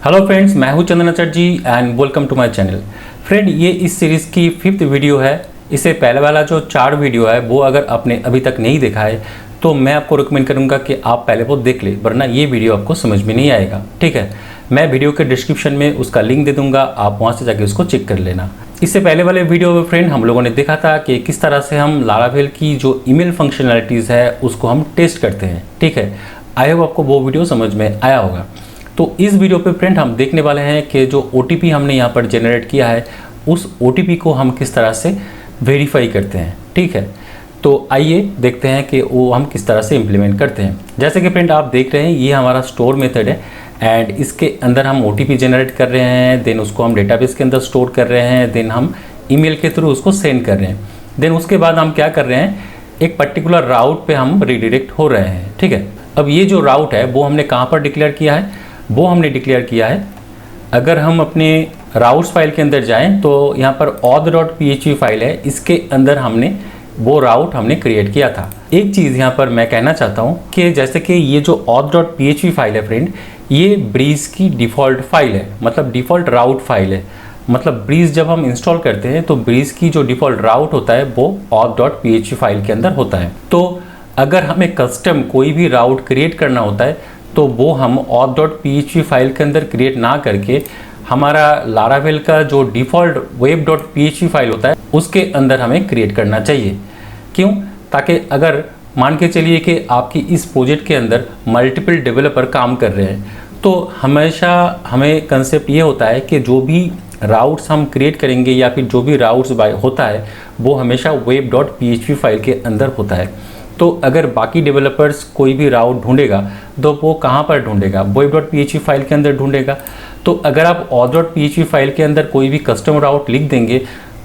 Hello friends, मैं हूं Chandan Chatterjee and welcome to my channel. Friend, ये इस सीरीज़ की 5th वीडियो है। इससे पहले वाला जो 4 वीडियो है वो अगर आपने अभी तक नहीं देखा है तो मैं आपको रिकमेंड करूंगा कि आप पहले वो देख ले, वरना ये वीडियो आपको समझ में नहीं आएगा। ठीक है, मैं वीडियो के डिस्क्रिप्शन में उसका लिंक दे दूँगा, आप वहाँ से जाके उसको चेक कर लेना। इससे पहले वाले वीडियो में फ्रेंड हम लोगों ने देखा था कि किस तरह से हम लारावेल की जो ईमेल फंक्शनैलिटीज़ है उसको हम टेस्ट करते हैं। ठीक है, आई होप आपको वो वीडियो समझ में आया होगा। तो इस वीडियो पे फ्रेंड हम देखने वाले हैं कि जो OTP हमने यहाँ पर जनरेट किया है उस OTP को हम किस तरह से वेरीफाई करते हैं। ठीक है, तो आइए देखते हैं कि वो हम किस तरह से इम्प्लीमेंट करते हैं। जैसे कि फ्रेंड आप देख रहे हैं, ये हमारा स्टोर मेथड है एंड इसके अंदर हम OTP जनरेट कर रहे हैं, देन उसको हम डेटाबेस के अंदर स्टोर कर रहे हैं, देन हम ईमेल के थ्रू उसको सेंड कर रहे हैं। देन उसके बाद हम क्या कर रहे हैं, एक पर्टिकुलर राउट पे हम रिडायरेक्ट हो रहे हैं। ठीक है, अब ये जो राउट है वो हमने कहाँ पर डिक्लेयर किया है, वो हमने डिक्लेयर किया है, अगर हम अपने राउट्स फाइल के अंदर जाएं तो यहाँ पर auth.php फाइल है, इसके अंदर हमने वो राउट हमने क्रिएट किया था। एक चीज़ यहाँ पर मैं कहना चाहता हूँ कि जैसे कि ये जो auth.php फाइल है फ्रेंड, ये ब्रीज की डिफ़ॉल्ट फाइल है, मतलब डिफ़ॉल्ट राउट फाइल है। मतलब ब्रीज जब हम इंस्टॉल करते हैं तो ब्रीज की जो डिफ़ॉल्ट राउट होता है वो auth.php फाइल के अंदर होता है। तो अगर हमें कस्टम कोई भी राउट क्रिएट करना होता है तो वो हम auth.php फाइल के अंदर क्रिएट ना करके हमारा लारावेल का जो डिफ़ॉल्ट web.php फाइल होता है उसके अंदर हमें क्रिएट करना चाहिए। क्यों? ताकि अगर मान के चलिए कि आपकी इस प्रोजेक्ट के अंदर मल्टीपल डेवलपर काम कर रहे हैं तो हमेशा हमें कंसेप्ट ये होता है कि जो भी राउट्स हम क्रिएट करेंगे या फिर जो भी राउट्स होता है वो हमेशा web.php फाइल के अंदर होता है। तो अगर बाकी डेवलपर्स कोई भी राउट ढूंढेगा तो वो कहाँ पर ढूंढेगा, web.php फाइल के अंदर ढूंढेगा। तो अगर आप auth.php फाइल के अंदर कोई भी कस्टम राउट लिख देंगे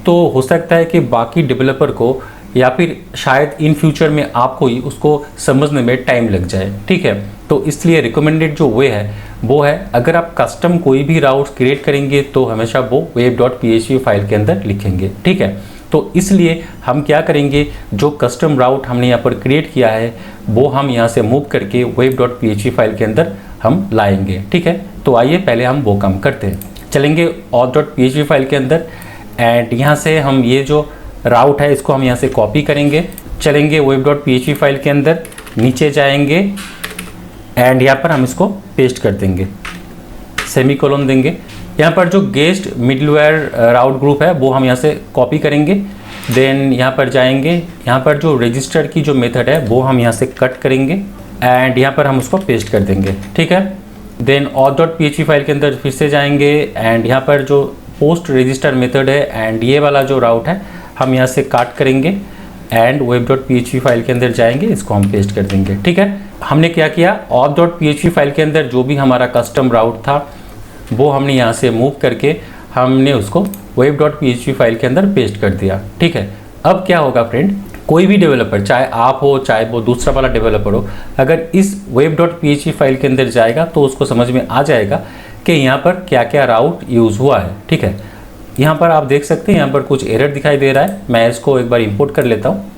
तो हो सकता है कि बाकी डेवलपर को या फिर शायद इन फ्यूचर में आपको ही उसको समझने में टाइम लग जाए। ठीक है, तो इसलिए रिकमेंडेड जो वे है वो है, अगर आप कस्टम कोई भी राउट क्रिएट करेंगे तो हमेशा वो web.php फाइल के अंदर लिखेंगे। ठीक है, तो इसलिए हम क्या करेंगे, जो कस्टम राउट हमने यहाँ पर क्रिएट किया है वो हम यहाँ से मूव करके web.php फाइल के अंदर हम लाएंगे। ठीक है, तो आइए पहले हम वो काम करते हैं। चलेंगे auth.php फाइल के अंदर एंड यहाँ से हम ये जो राउट है इसको हम यहाँ से कॉपी करेंगे। चलेंगे web.php फाइल के अंदर, नीचे जाएंगे एंड यहाँ पर हम इसको पेस्ट कर देंगे, सेमीकोलन देंगे। यहाँ पर जो गेस्ट मिडलवेयर राउट ग्रुप है वो हम यहाँ से कॉपी करेंगे। देन यहाँ पर जाएंगे, यहाँ पर जो रजिस्टर की जो मेथड है वो हम यहाँ से कट करेंगे एंड यहाँ पर हम उसको पेस्ट कर देंगे। ठीक है, देन auth.php फाइल के अंदर फिर से जाएंगे एंड यहाँ पर जो पोस्ट रजिस्टर मेथड है एंड ये वाला जो राउट है हम यहाँ से काट करेंगे एंड web.php फाइल के अंदर जाएंगे, इसको हम पेस्ट कर देंगे। ठीक है, हमने क्या किया, auth.php फाइल के अंदर जो भी हमारा कस्टम राउट था वो हमने यहाँ से मूव करके हमने उसको web.php फाइल के अंदर पेस्ट कर दिया। ठीक है, अब क्या होगा फ्रेंड, कोई भी डेवलपर, चाहे आप हो चाहे वो दूसरा वाला डेवलपर हो, अगर इस web.php फाइल के अंदर जाएगा तो उसको समझ में आ जाएगा कि यहाँ पर क्या क्या राउट यूज़ हुआ है। ठीक है, यहाँ पर आप देख सकते हैं यहाँ पर कुछ एरर दिखाई दे रहा है। मैं इसको एक बार इंपोर्ट कर लेता हूँ।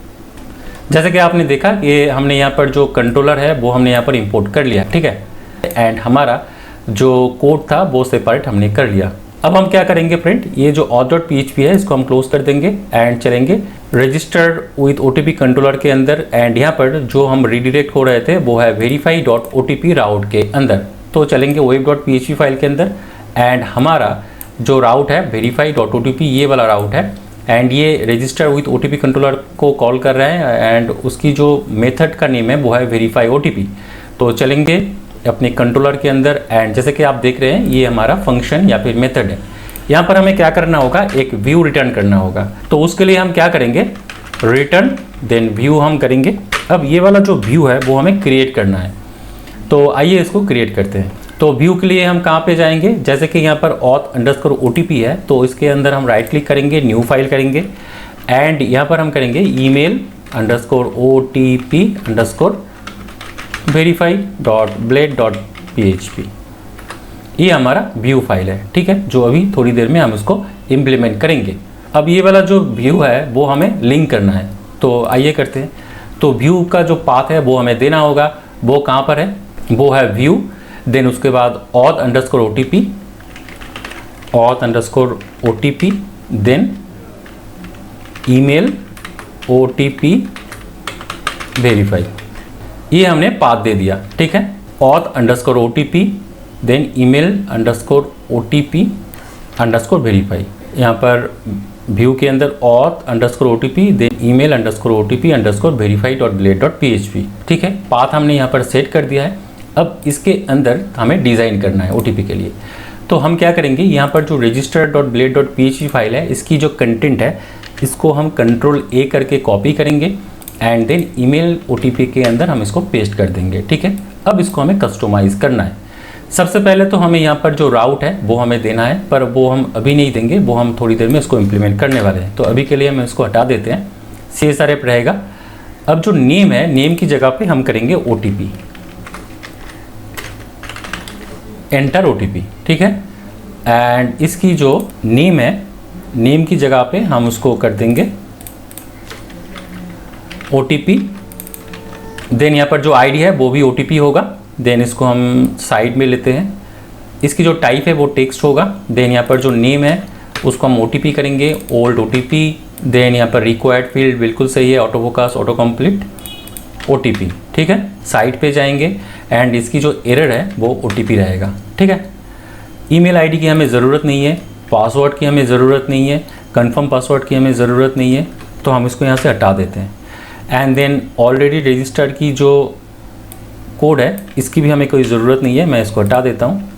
जैसे कि आपने देखा कि हमने यहाँ पर जो कंट्रोलर है वो हमने यहाँ पर इंपोर्ट कर लिया। ठीक है, एंड हमारा जो कोड था वो सेपरेट हमने कर लिया। अब हम क्या करेंगे फ्रेंड, ये जो auth.php है इसको हम क्लोज कर देंगे एंड चलेंगे रजिस्टर विद OTP कंट्रोलर के अंदर एंड यहाँ पर जो हम रिडायरेक्ट हो रहे थे वो है verify.otp राउट के अंदर। तो चलेंगे web.php फाइल के अंदर एंड हमारा जो राउट है verify.otp ये वाला राउट है एंड ये रजिस्टर विद OTP कंट्रोलर को कॉल कर रहे हैं एंड उसकी जो मेथड का नेम है वो है verify.otp। तो चलेंगे अपने कंट्रोलर के अंदर एंड जैसे कि आप देख रहे हैं ये हमारा फंक्शन या फिर मेथड है। यहाँ पर हमें क्या करना होगा, एक व्यू रिटर्न करना होगा। तो उसके लिए हम क्या करेंगे, रिटर्न देन व्यू हम करेंगे। अब ये वाला जो व्यू है वो हमें क्रिएट करना है, तो आइए इसको क्रिएट करते हैं। तो व्यू के लिए हम कहाँ पे जाएंगे, जैसे कि यहाँ पर auth_otp है तो इसके अंदर हम राइट क्लिक करेंगे, न्यू फाइल करेंगे एंड यहाँ पर हम करेंगे email_otp_ verify.blade.php। ये हमारा व्यू फाइल है। ठीक है, जो अभी थोड़ी देर में हम इसको इम्प्लीमेंट करेंगे। अब ये वाला जो व्यू है वो हमें लिंक करना है, तो आइए करते हैं। तो व्यू का जो पाथ है वो हमें देना होगा, वो कहाँ पर है, वो है व्यू देन उसके बाद auth_OTP, auth_OTP, then email OTP verify, ये हमने पाथ दे दिया। ठीक है, auth_OTP, देन email_OTP_ वेरीफाई। यहाँ पर व्यू के अंदर auth_OTP, देन email_OTP_verify.blade.php। ठीक है, पाथ हमने यहाँ पर सेट कर दिया है। अब इसके अंदर हमें डिज़ाइन करना है OTP के लिए। तो हम क्या करेंगे, यहाँ पर जो register.blade.php फाइल है, इसकी जो कंटेंट है इसको हम Ctrl+A करके कॉपी करेंगे एंड देन ईमेल OTP के अंदर हम इसको पेस्ट कर देंगे। ठीक है, अब इसको हमें कस्टमाइज़ करना है। सबसे पहले तो हमें यहाँ पर जो राउट है वो हमें देना है, पर वो हम अभी नहीं देंगे, वो हम थोड़ी देर में इसको इम्प्लीमेंट करने वाले हैं। तो अभी के लिए हम इसको हटा देते हैं, CSRF रहेगा। अब जो नेम है, नेम की जगह पे हम करेंगे OTP, एंटर OTP। ठीक है, एंड इसकी जो नेम है, नेम की जगह पे हम उसको कर देंगे OTP। देन यहाँ पर जो ID है वो भी OTP होगा। देन इसको हम साइड में लेते हैं। इसकी जो टाइप है वो टेक्स्ट होगा। देन यहाँ पर जो नेम है उसको हम OTP करेंगे, ओल्ड OTP। देन यहाँ पर रिक्वायर्ड फील्ड बिल्कुल सही है, auto focus, auto complete, OTP। ठीक है, साइड पे जाएंगे एंड इसकी जो एरर है वो OTP रहेगा। ठीक है, ईमेल ID की हमें ज़रूरत नहीं है, पासवर्ड की हमें ज़रूरत नहीं है, कंफर्म पासवर्ड की हमें ज़रूरत नहीं है, तो हम इसको यहाँ से हटा देते हैं। एंड देन ऑलरेडी रजिस्टर्ड की जो कोड है इसकी भी हमें कोई ज़रूरत नहीं है, मैं इसको हटा देता हूँ।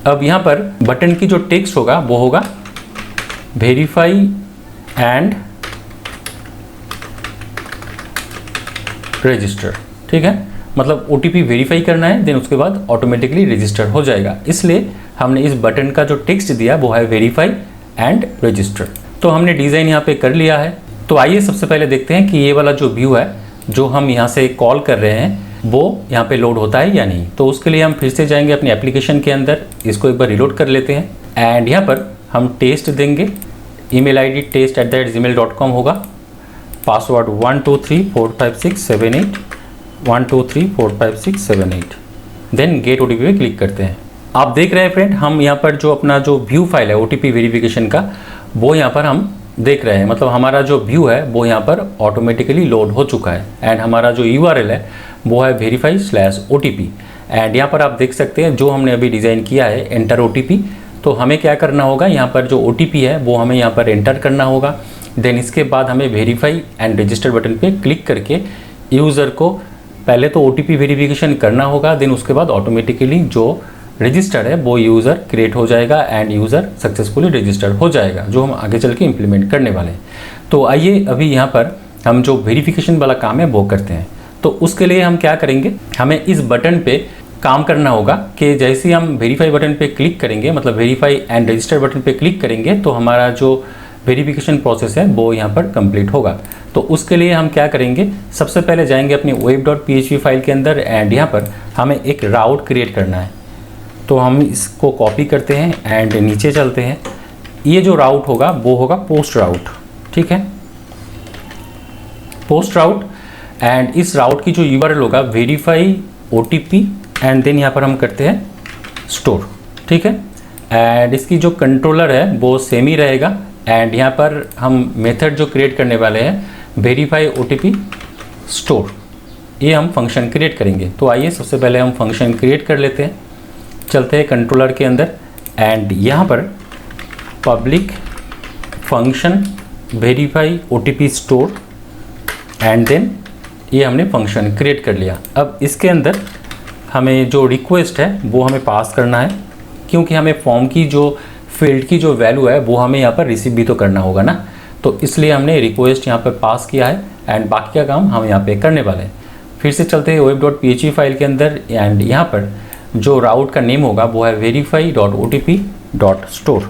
अब यहाँ पर बटन की जो टेक्स्ट होगा वो होगा वेरीफाई एंड रजिस्टर। ठीक है, मतलब OTP वेरीफाई करना है, देन उसके बाद ऑटोमेटिकली रजिस्टर हो जाएगा। इसलिए हमने इस बटन का जो टेक्स्ट दिया वो है वेरीफाई एंड रजिस्टर। तो हमने डिज़ाइन यहाँ पे कर लिया है। तो आइए सबसे पहले देखते हैं कि ये वाला जो व्यू है जो हम यहाँ से कॉल कर रहे हैं वो यहाँ पे लोड होता है या नहीं। तो उसके लिए हम फिर से जाएंगे अपने एप्लीकेशन के अंदर, इसको एक बार रिलोड कर लेते हैं एंड यहाँ पर हम टेस्ट देंगे। ईमेल ID test@gmail.com होगा, पासवर्ड 12345678, 12345678, देन गेट OTP पे क्लिक करते हैं। आप देख रहे हैं फ्रेंड, हम यहाँ पर जो अपना जो व्यू फाइल है OTP वेरिफिकेशन का वो यहाँ पर हम देख रहे हैं। मतलब हमारा जो व्यू है वो यहाँ पर ऑटोमेटिकली लोड हो चुका है एंड हमारा जो URL है वो है verify/OTP। एंड यहाँ पर आप देख सकते हैं जो हमने अभी डिज़ाइन किया है एंटर OTP। तो हमें क्या करना होगा, यहाँ पर जो OTP है वो हमें यहाँ पर एंटर करना होगा। देन इसके बाद हमें वेरीफाई एंड रजिस्टर बटन पे क्लिक करके यूज़र को पहले तो OTP वेरिफिकेशन करना होगा, देन उसके बाद ऑटोमेटिकली जो रजिस्टर है वो यूज़र क्रिएट हो जाएगा एंड यूज़र सक्सेसफुली रजिस्टर्ड हो जाएगा, जो हम आगे चल के इम्प्लीमेंट करने वाले हैं। तो आइए अभी यहाँ पर हम जो वेरिफिकेशन वाला काम है वो करते हैं। तो उसके लिए हम क्या करेंगे, हमें इस बटन पे काम करना होगा कि जैसे ही हम वेरीफाई बटन पे क्लिक करेंगे, मतलब वेरीफाई एंड रजिस्टर बटन पे क्लिक करेंगे तो हमारा जो वेरिफिकेशन प्रोसेस है वो यहाँ पर कंप्लीट होगा। तो उसके लिए हम क्या करेंगे, सबसे पहले जाएंगे अपनी web.php फाइल के अंदर एंड यहाँ पर हमें एक राउट क्रिएट करना है। तो हम इसको कॉपी करते हैं एंड नीचे चलते हैं। ये जो राउट होगा वो होगा पोस्ट राउट। ठीक है, पोस्ट राउट एंड इस राउट की जो URL होगा वेरीफाई OTP एंड देन यहाँ पर हम करते हैं स्टोर। ठीक है, एंड इसकी जो कंट्रोलर है वो सेम ही रहेगा एंड यहाँ पर हम मेथड जो क्रिएट करने वाले हैं वेरीफाई OTP स्टोर, ये हम फंक्शन क्रिएट करेंगे। तो आइए सबसे पहले हम फंक्शन क्रिएट कर लेते हैं। चलते हैं कंट्रोलर के अंदर एंड यहाँ पर public function verify OTP store and then ये हमने फंक्शन क्रिएट कर लिया। अब इसके अंदर हमें जो रिक्वेस्ट है वो हमें पास करना है, क्योंकि हमें फॉर्म की जो फील्ड की जो वैल्यू है वो हमें यहाँ पर रिसीव भी तो करना होगा ना। तो इसलिए हमने रिक्वेस्ट यहाँ पर पास किया है एंड बाकी का काम हम यहाँ पे करने वाले हैं। फिर से चलते हैं web.php फाइल के अंदर एंड यहाँ पर जो राउट का नेम होगा वो है verify.otp.store।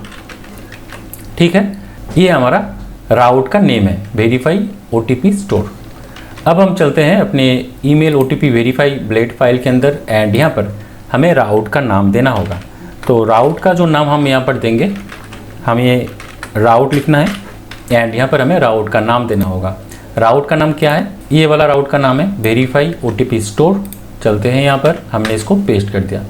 ठीक है, ये हमारा राउट का नेम है वेरीफाई OTP स्टोर। अब हम चलते हैं अपने email OTP verify blade file के अंदर एंड यहाँ पर हमें राउट का नाम देना होगा। तो राउट का जो नाम हम यहाँ पर देंगे, हमें राउट लिखना है एंड यहाँ पर हमें राउट का नाम देना होगा। राउट का नाम क्या है, ये वाला राउट का नाम है वेरीफाई OTP स्टोर। चलते हैं यहाँ पर, हमने इसको पेस्ट कर दिया।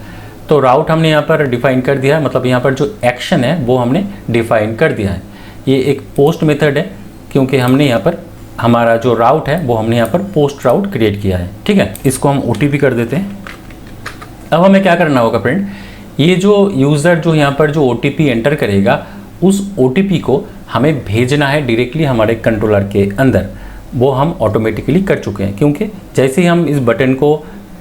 तो राउट हमने यहाँ पर डिफाइन कर दिया है, मतलब यहाँ पर जो एक्शन है वो हमने डिफाइन कर दिया है। ये एक पोस्ट मेथड है क्योंकि हमने यहाँ पर हमारा जो राउट है वो हमने यहाँ पर पोस्ट राउट क्रिएट किया है। ठीक है, इसको हम OTP कर देते हैं। अब हमें क्या करना होगा फ्रेंड, ये जो यूज़र जो यहाँ पर जो OTP एंटर करेगा उस OTP को हमें भेजना है डायरेक्टली हमारे कंट्रोलर के अंदर। वो हम ऑटोमेटिकली कर चुके हैं क्योंकि जैसे ही हम इस बटन को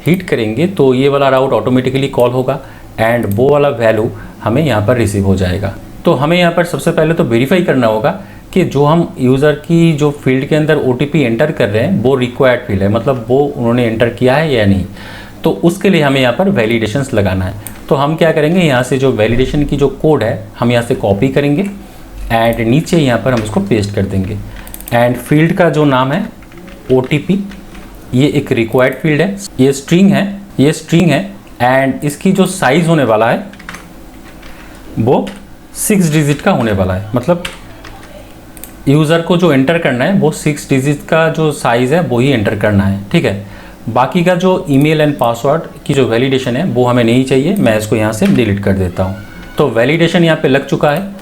हिट करेंगे तो ये वाला राउट ऑटोमेटिकली कॉल होगा एंड वो वाला वैल्यू हमें यहाँ पर रिसीव हो जाएगा। तो हमें यहाँ पर सबसे पहले तो वेरीफाई करना होगा कि जो हम यूज़र की जो फील्ड के अंदर OTP एंटर कर रहे हैं वो रिक्वायर्ड फील्ड है, मतलब वो उन्होंने एंटर किया है या नहीं। तो उसके लिए हमें यहाँ पर वैलिडेशंस लगाना है। तो हम क्या करेंगे, यहाँ से जो वैलिडेशन की जो कोड है हम यहाँ से कॉपी करेंगे एंड नीचे यहाँ पर हम उसको पेस्ट कर देंगे। एंड फील्ड का जो नाम है OTP, ये एक रिक्वायर्ड फील्ड है, ये स्ट्रिंग है एंड इसकी जो साइज़ होने वाला है वो 6 डिजिट का होने वाला है। मतलब यूज़र को जो एंटर करना है वो 6 डिजिट का जो साइज़ है वो ही एंटर करना है। ठीक है, बाकी का जो ईमेल एंड पासवर्ड की जो वैलिडेशन है वो हमें नहीं चाहिए, मैं इसको यहाँ से डिलीट कर देता हूँ। तो वैलिडेशन यहाँ पे लग चुका है।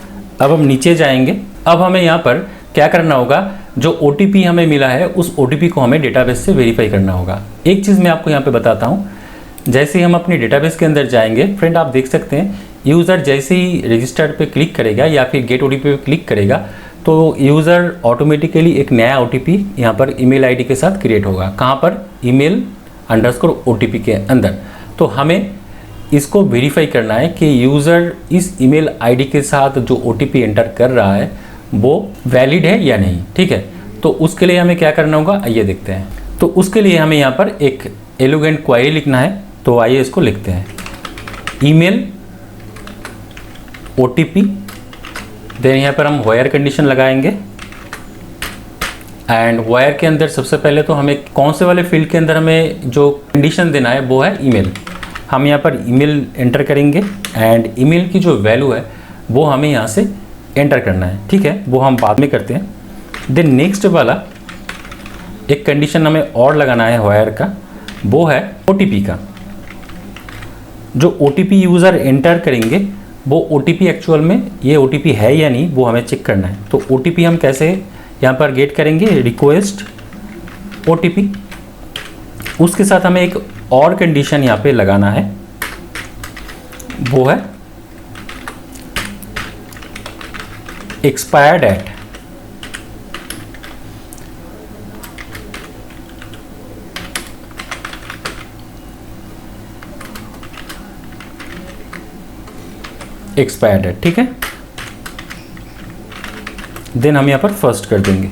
अब हम नीचे जाएंगे। अब हमें यहाँ पर क्या करना होगा, जो OTP हमें मिला है उस OTP को हमें डेटाबेस से वेरीफाई करना होगा। एक चीज़ मैं आपको यहाँ पे बताता हूँ, जैसे ही हम अपने डेटाबेस के अंदर जाएंगे फ्रेंड, आप देख सकते हैं यूज़र जैसे ही रजिस्टर्ड पे क्लिक करेगा या फिर गेट OTP पे क्लिक करेगा तो यूज़र ऑटोमेटिकली एक नया OTP यहाँ पर ईमेल ID के साथ क्रिएट होगा। कहाँ पर, email_OTP के अंदर। तो हमें इसको वेरीफाई करना है कि यूज़र इस ईमेल ID के साथ जो OTP एंटर कर रहा है वो वैलिड है या नहीं। ठीक है, तो उसके लिए हमें क्या करना होगा, आइए देखते हैं। तो उसके लिए हमें यहाँ पर एक एलिगेंट क्वेरी लिखना है। तो आइए इसको लिखते हैं, ईमेल OTP, देन यहाँ पर हम वायर कंडीशन लगाएंगे एंड वायर के अंदर सबसे पहले तो हमें कौन से वाले फील्ड के अंदर हमें जो कंडीशन देना है वो है ईमेल। हम यहाँ पर ईमेल एंटर करेंगे एंड ईमेल की जो वैल्यू है वो हमें यहाँ से एंटर करना है। ठीक है, वो हम बाद में करते हैं। देन नेक्स्ट वाला एक कंडीशन हमें और लगाना है वायर का, वो है OTP का। जो OTP यूज़र एंटर करेंगे वो OTP एक्चुअल में ये OTP है या नहीं वो हमें चेक करना है। तो OTP हम कैसे यहाँ पर गेट करेंगे, रिक्वेस्ट OTP। उसके साथ हमें एक और कंडीशन यहाँ पे लगाना है, वो है एक्सपायर्ड एट। एक्सपायर्ड एट, ठीक है। देन हम यहाँ पर फर्स्ट कर देंगे।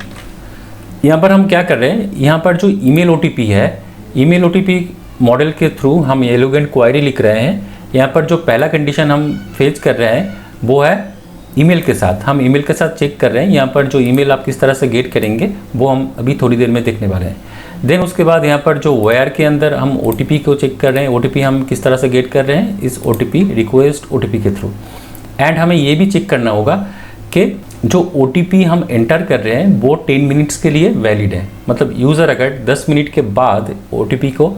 यहाँ पर हम क्या कर रहे हैं, यहाँ पर जो ईमेल OTP है, ईमेल OTP मॉडल के थ्रू हम एलिगेंट क्वेरी लिख रहे हैं। यहाँ पर जो पहला कंडीशन हम फेच कर रहे हैं वो है ईमेल के साथ। हम ईमेल के साथ चेक कर रहे हैं। यहाँ पर जो ईमेल आप किस तरह से गेट करेंगे वो हम अभी थोड़ी देर में देखने वाले हैं। देन उसके बाद यहाँ पर जो वायर के अंदर हम OTP को चेक कर रहे हैं, OTP हम किस तरह से गेट कर रहे हैं, इस OTP रिक्वेस्ट OTP के थ्रू। एंड हमें ये भी चेक करना होगा कि जो OTP हम एंटर कर रहे हैं वो 10 मिनट्स के लिए वैलिड है। मतलब यूज़र अगर 10 मिनट के बाद OTP को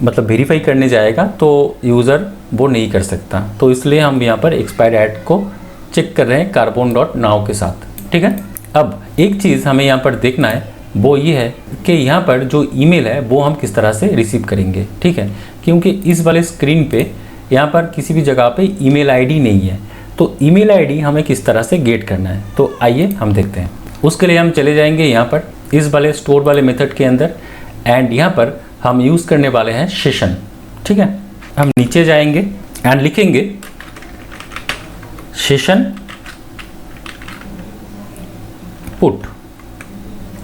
मतलब वेरीफाई करने जाएगा तो यूज़र वो नहीं कर सकता। तो इसलिए हम यहाँ पर एक्सपायर एट को चेक कर रहे हैं carbon.now के साथ। ठीक है, अब एक चीज़ हमें यहाँ पर देखना है वो ये है कि यहाँ पर जो ईमेल है वो हम किस तरह से रिसीव करेंगे। ठीक है, क्योंकि इस वाले स्क्रीन पे यहाँ पर किसी भी जगह पे ईमेल ID नहीं है। तो ईमेल ID हमें किस तरह से गेट करना है, तो आइए हम देखते हैं। उसके लिए हम चले जाएंगे यहाँ पर इस वाले स्टोर वाले मेथड के अंदर एंड यहाँ पर हम यूज़ करने वाले हैं सेशन। ठीक है, हम नीचे जाएंगे एंड लिखेंगे सेशन पुट।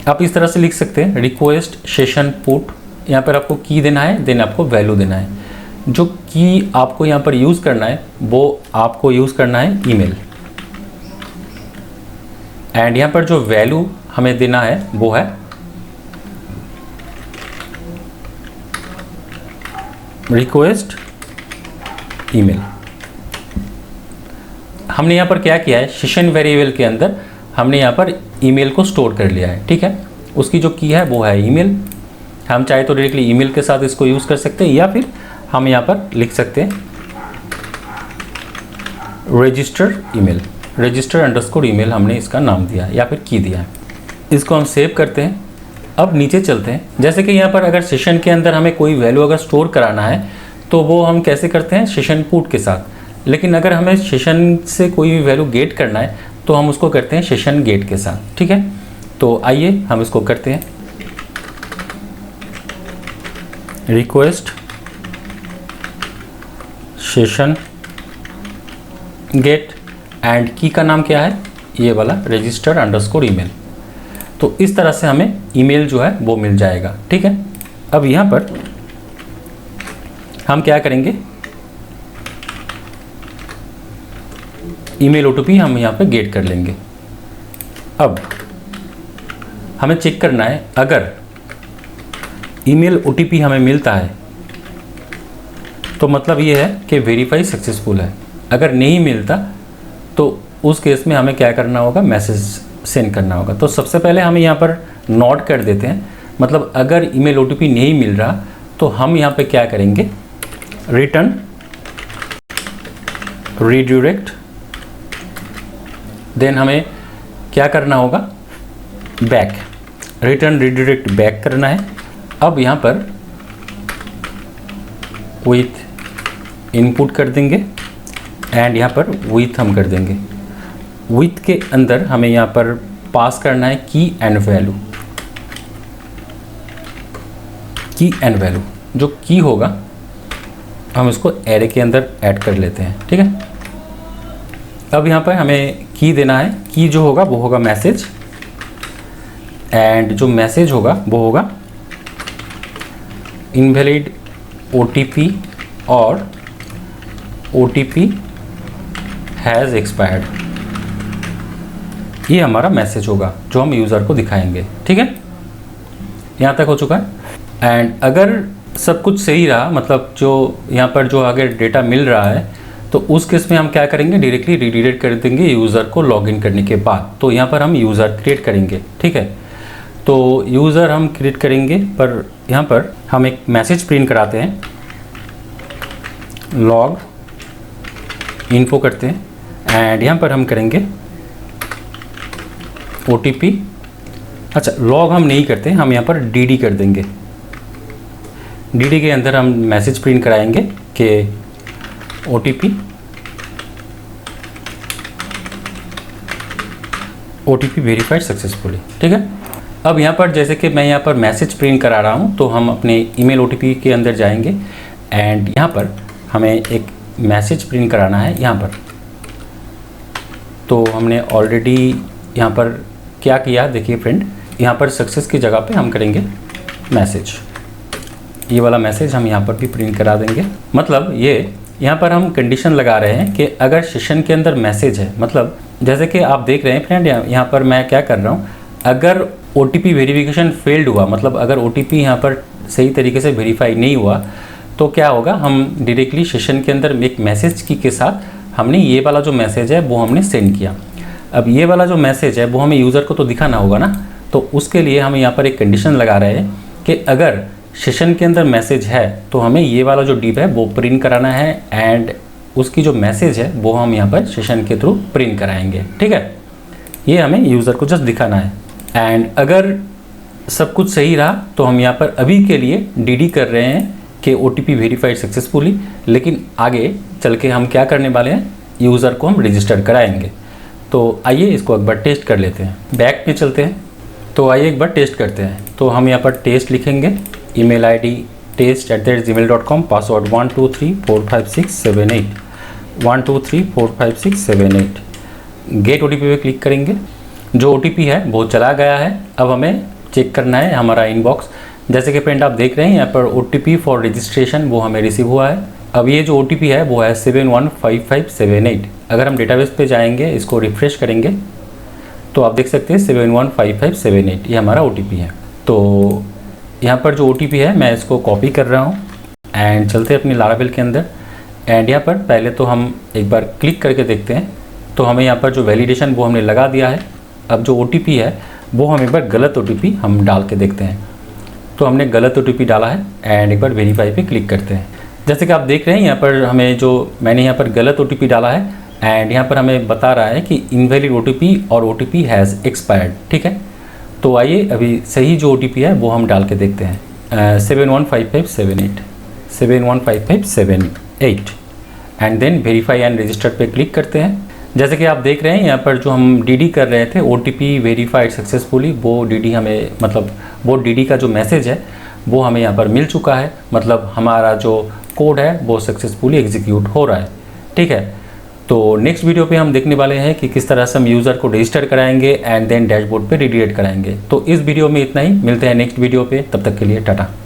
आप इस तरह से लिख सकते हैं, रिक्वेस्ट सेशन पुट। यहाँ पर आपको की देना है, देन आपको वैल्यू देना है। जो की आपको यहाँ पर यूज़ करना है वो आपको यूज़ करना है ईमेल। एंड यहाँ पर जो वैल्यू हमें देना है वो है रिक्वेस्ट ईमेल। हमने यहाँ पर क्या किया है, सेशन वेरिएबल के अंदर हमने यहाँ पर ईमेल को स्टोर कर लिया है। ठीक है, उसकी जो की है वो है ईमेल। हम चाहे तो डायरेक्टली ईमेल के साथ इसको यूज़ कर सकते हैं या फिर हम यहाँ पर लिख सकते हैं रजिस्टर अंडरस्कोर ईमेल हमने इसका नाम दिया या फिर की दिया है। इसको हम सेव करते हैं। अब नीचे चलते हैं। जैसे कि यहाँ पर अगर सेशन के अंदर हमें कोई वैल्यू अगर स्टोर कराना है तो वो हम कैसे करते हैं, सेशन पुट के साथ। लेकिन अगर हमें सेशन से कोई भी वैल्यू गेट करना है तो हम उसको करते हैं सेशन गेट के साथ। ठीक है, तो आइए हम इसको करते हैं, रिक्वेस्ट सेशन गेट एंड की का नाम क्या है, ये वाला रजिस्टर अंडरस्कोर ईमेल। तो इस तरह से हमें ईमेल जो है वो मिल जाएगा। ठीक है, अब यहाँ पर हम क्या करेंगे, ईमेल ओटीपी हम यहाँ पे गेट कर लेंगे। अब हमें चेक करना है, अगर ईमेल ओटीपी हमें मिलता है तो मतलब ये है कि वेरीफाई सक्सेसफुल है। अगर नहीं मिलता तो उस केस में हमें क्या करना होगा, मैसेज सेंड करना होगा। तो सबसे पहले हमें यहाँ पर नोट कर देते हैं, मतलब अगर ईमेल ओटीपी नहीं मिल रहा तो हम यहाँ पे क्या करेंगे, रिटर्न रीडायरेक्ट, देन हमें क्या करना होगा, बैक, रिटर्न रीडायरेक्ट बैक करना है। अब यहाँ पर विथ इनपुट कर देंगे एंड यहाँ पर विथ हम कर देंगे। विथ के अंदर हमें यहाँ पर पास करना है की एंड वैल्यू। की एंड वैल्यू जो की होगा हम इसको एरे के अंदर ऐड कर लेते हैं। ठीक है, अब यहाँ पर हमें की देना है। की जो होगा वो होगा मैसेज, एंड जो मैसेज होगा वो होगा इनवैलिड ओटीपी और ओटीपी हैज़ एक्सपायर्ड। ये हमारा मैसेज होगा जो हम यूज़र को दिखाएंगे। ठीक है, यहाँ तक हो चुका है। एंड अगर सब कुछ सही रहा, मतलब जो यहाँ पर जो अगर डेटा मिल रहा है तो उस केस में हम क्या करेंगे, डायरेक्टली रीडायरेक्ट कर देंगे यूज़र को लॉगिन करने के बाद। तो यहाँ पर हम यूज़र क्रिएट करेंगे। ठीक है, तो यूज़र हम क्रिएट करेंगे, पर यहाँ पर हम एक मैसेज प्रिंट कराते हैं, लॉग इन्फो करते हैं एंड यहाँ पर हम करेंगे ओटीपी। अच्छा, लॉग हम नहीं करते, हम यहाँ पर डीडी कर देंगे। डीडी के अंदर हम मैसेज प्रिंट कराएंगे कि ओटीपी वेरीफाइड सक्सेसफुली। ठीक है, अब यहाँ पर जैसे कि मैं यहाँ पर मैसेज प्रिंट करा रहा हूँ तो हम अपने ईमेल ओटीपी के अंदर जाएंगे एंड यहाँ पर हमें एक मैसेज प्रिंट कराना है यहाँ पर। तो हमने ऑलरेडी यहाँ पर क्या किया, देखिए फ्रेंड, यहाँ पर सक्सेस की जगह पे हम करेंगे मैसेज। ये वाला मैसेज हम यहाँ पर भी प्रिंट करा देंगे। मतलब ये यहाँ पर हम कंडीशन लगा रहे हैं कि अगर सेशन के अंदर मैसेज है, मतलब जैसे कि आप देख रहे हैं फ्रेंड, यहाँ पर मैं क्या कर रहा हूँ, अगर ओटीपी वेरिफिकेशन फेल्ड हुआ, मतलब अगर ओटीपी यहाँ पर सही तरीके से वेरीफाई नहीं हुआ तो क्या होगा, हम डायरेक्टली सेशन के अंदर एक मैसेज की के साथ हमने ये वाला जो मैसेज है वो हमने सेंड किया। अब ये वाला जो मैसेज है वो हमें यूज़र को तो दिखाना होगा ना, तो उसके लिए हम यहाँ पर एक कंडीशन लगा रहे हैं कि अगर सेशन के अंदर मैसेज है तो हमें ये वाला जो डिव है वो प्रिंट कराना है एंड उसकी जो मैसेज है वो हम यहाँ पर सेशन के थ्रू प्रिंट कराएंगे। ठीक है, ये हमें यूज़र को जस्ट दिखाना है। एंड अगर सब कुछ सही रहा तो हम यहाँ पर अभी के लिए डीडी कर रहे हैं कि ओटीपी वेरीफाइड सक्सेसफुली, लेकिन आगे चल के हम क्या करने वाले हैं, यूज़र को हम रजिस्टर कराएंगे। तो आइए इसको एक बार टेस्ट कर लेते हैं। बैक पे चलते हैं, तो आइए एक बार टेस्ट करते हैं। तो हम यहाँ पर टेस्ट लिखेंगे, email ID test@gmail.com, password 12345678, 12345678। Gate OTP पे क्लिक करेंगे। जो ओटीपी है वो चला गया है। अब हमें चेक करना है हमारा इनबॉक्स। जैसे कि फ्रेंड आप देख रहे हैं यहाँ पर ओटीपी फॉर रजिस्ट्रेशन वो हमें रिसीव हुआ है। अब ये जो ओटीपी है वो है 715578। अगर हम डेटाबेस पे जाएंगे, इसको रिफ्रेश करेंगे तो आप देख सकते हैं 715578 ये हमारा ओटीपी है। तो यहाँ पर जो ओटीपी है मैं इसको कॉपी कर रहा हूँ एंड चलते हैं अपनी लारावेल के अंदर। एंड यहाँ पर पहले तो हम एक बार क्लिक करके देखते हैं, तो हमें यहाँ पर जो वैलिडेशन वो हमने लगा दिया है। अब जो ओटीपी है वो हम एक बार गलत ओटीपी हम डाल के देखते हैं। तो हमने गलत ओटीपी डाला है एंड एक बार वेरीफाई पे क्लिक करते हैं। जैसे कि आप देख रहे हैं यहाँ पर हमें जो मैंने यहाँ पर गलत ओटीपी डाला है एंड यहाँ पर हमें बता रहा है कि इनवैलिड OTP और OTP हैज़ एक्सपायर्ड। ठीक है, तो आइए अभी सही जो OTP है वो हम डाल के देखते हैं। 715578 and then verify and register पे क्लिक करते हैं। जैसे कि आप देख रहे हैं यहाँ पर जो हम DD कर रहे थे OTP वेरीफाइड सक्सेसफुली, वो DD हमें मतलब वो DD का जो मैसेज है वो हमें यहाँ पर मिल चुका है। मतलब हमारा जो कोड है वो सक्सेसफुली एग्जीक्यूट हो रहा है। ठीक है, तो नेक्स्ट वीडियो पे हम देखने वाले हैं कि किस तरह से हम यूज़र को रजिस्टर कराएंगे एंड देन डैशबोर्ड पे रिडायरेक्ट कराएंगे। तो इस वीडियो में इतना ही, मिलते हैं नेक्स्ट वीडियो पे, तब तक के लिए टाटा।